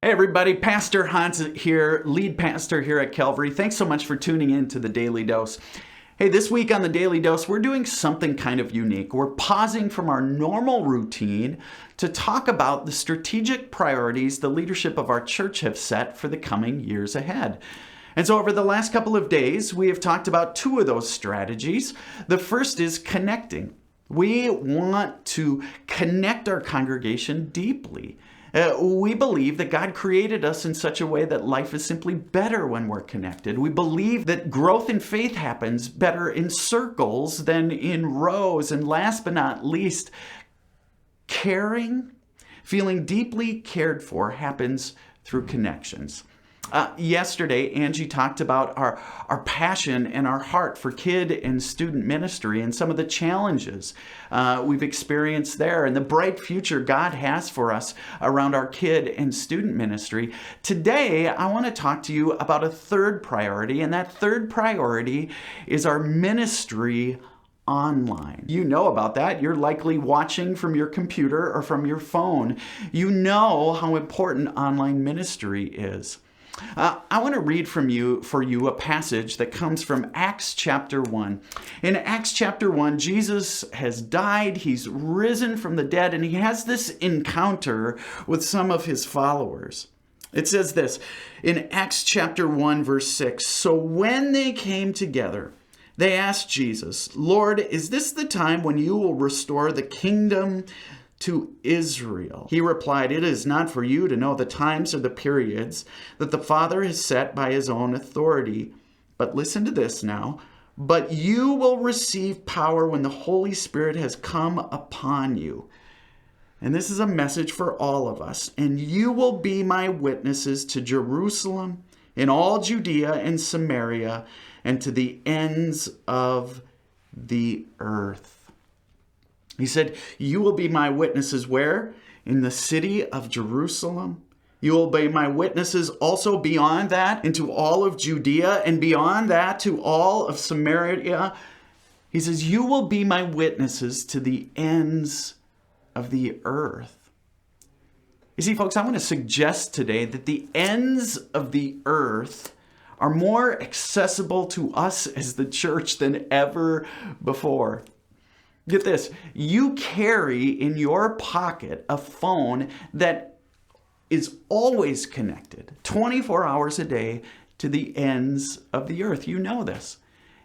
Hey everybody, Pastor Hans here, lead pastor here at Calvary. Thanks so much for tuning in to the Daily Dose. Hey, this week on the Daily Dose, we're doing something kind of unique. We're pausing from our normal routine to talk about the strategic priorities the leadership of our church have set for the coming years ahead. And so over the last couple of days, we have talked about two of those strategies. The first is connecting. We want to connect our congregation deeply. We believe that God created us in such a way that life is simply better when we're connected. We believe that growth in faith happens better in circles than in rows. And last but not least, caring, feeling deeply cared for happens through connections. Yesterday, Angie talked about our passion and our heart for kid and student ministry and some of the challenges we've experienced there and the bright future God has for us around our kid and student ministry. Today, I want to talk to you about a third priority, and that third priority is our ministry online. You know about that. You're likely watching from your computer or from your phone. You know how important online ministry is. I want to read for you a passage that comes from Acts chapter 1. In Acts chapter 1, Jesus has died, he's risen from the dead, and he has this encounter with some of his followers. It says this in Acts chapter 1, verse 6, "So when they came together, they asked Jesus, 'Lord, is this the time when you will restore the kingdom to Israel?' He replied, 'It is not for you to know the times or the periods that the Father has set by his own authority. But listen to this now. But you will receive power when the Holy Spirit has come upon you.' And this is a message for all of us. 'And you will be my witnesses to Jerusalem, in all Judea and Samaria, and to the ends of the earth.'" He said, "You will be my witnesses where? In the city of Jerusalem. You will be my witnesses also beyond that into all of Judea and beyond that to all of Samaria." He says, "You will be my witnesses to the ends of the earth." You see, folks, I want to suggest today that the ends of the earth are more accessible to us as the church than ever before. Get this, you carry in your pocket a phone that is always connected 24 hours a day to the ends of the earth. You know this.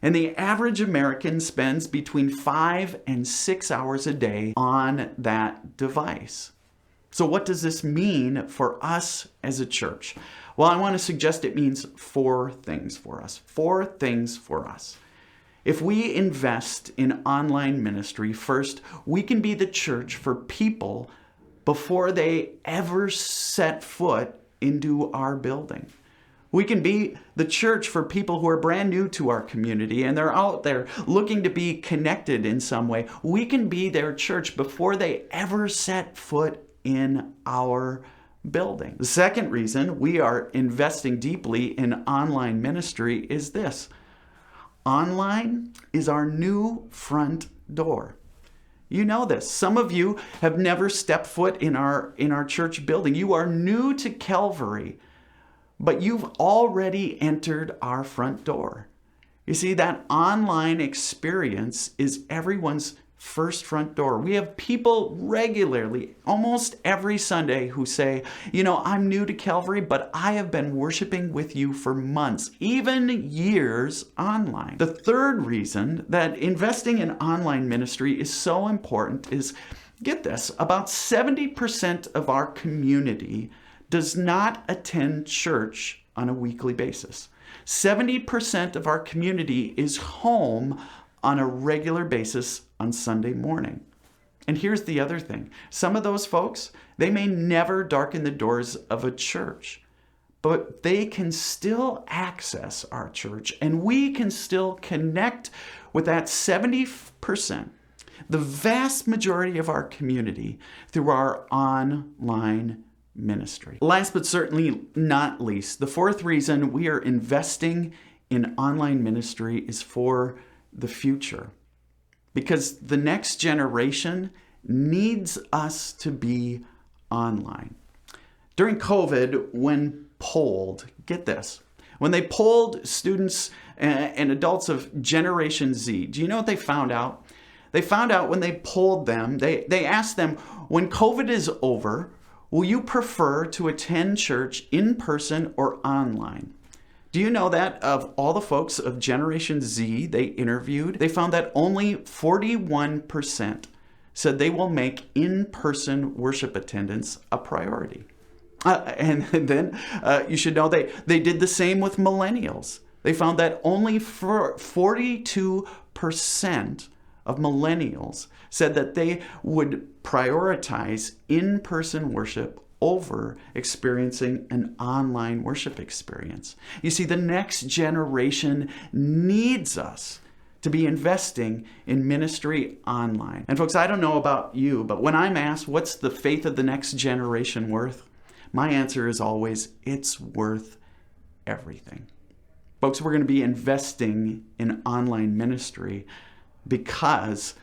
And the average American spends between 5 and 6 hours a day on that device. So what does this mean for us as a church? Well, I want to suggest it means four things for us. Four things for us. If we invest in online ministry, first, we can be the church for people before they ever set foot into our building. We can be the church for people who are brand new to our community and they're out there looking to be connected in some way. We can be their church before they ever set foot in our building. The second reason we are investing deeply in online ministry is this. Online is our new front door. You know this. Some of you have never stepped foot in our church building. You are new to Calvary, but you've already entered our front door. You see, that online experience is everyone's first front door. We have people regularly, almost every Sunday, who say, "I'm new to Calvary, but I have been worshiping with you for months, even years online." The third reason that investing in online ministry is so important is, get this, about 70% of our community does not attend church on a weekly basis. 70% of our community is home on a regular basis on Sunday morning. And here's the other thing. Some of those folks, they may never darken the doors of a church, but they can still access our church and we can still connect with that 70%, the vast majority of our community, through our online ministry. Last but certainly not least, the fourth reason we are investing in online ministry is for the future. Because the next generation needs us to be online. During COVID, when polled, get this, when they polled students and adults of Generation Z, do you know what they found out? They found out when they polled them, they asked them, when COVID is over, will you prefer to attend church in person or online? Do you know that of all the folks of Generation Z they interviewed, they found that only 41% said they will make in-person worship attendance a priority. And then you should know they did the same with millennials. They found that only 42% of millennials said that they would prioritize in-person worship over experiencing an online worship experience. You see, the next generation needs us to be investing in ministry online. And folks, I don't know about you, but when I'm asked what's the faith of the next generation worth, my answer is always, it's worth everything. Folks, we're going to be investing in online ministry because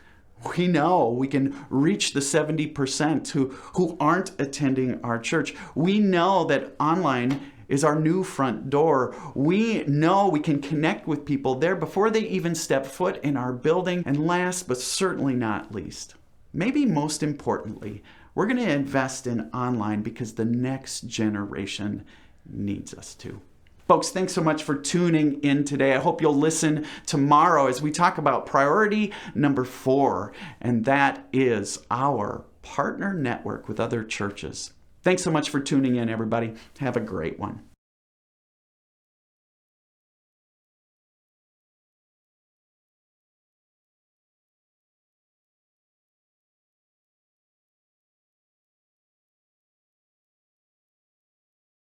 we know we can reach the 70% who aren't attending our church. We know that online is our new front door. We know we can connect with people there before they even step foot in our building. And last but certainly not least, maybe most importantly, we're going to invest in online because the next generation needs us to. Folks, thanks so much for tuning in today. I hope you'll listen tomorrow as we talk about priority number 4, and that is our partner network with other churches. Thanks so much for tuning in, everybody. Have a great one.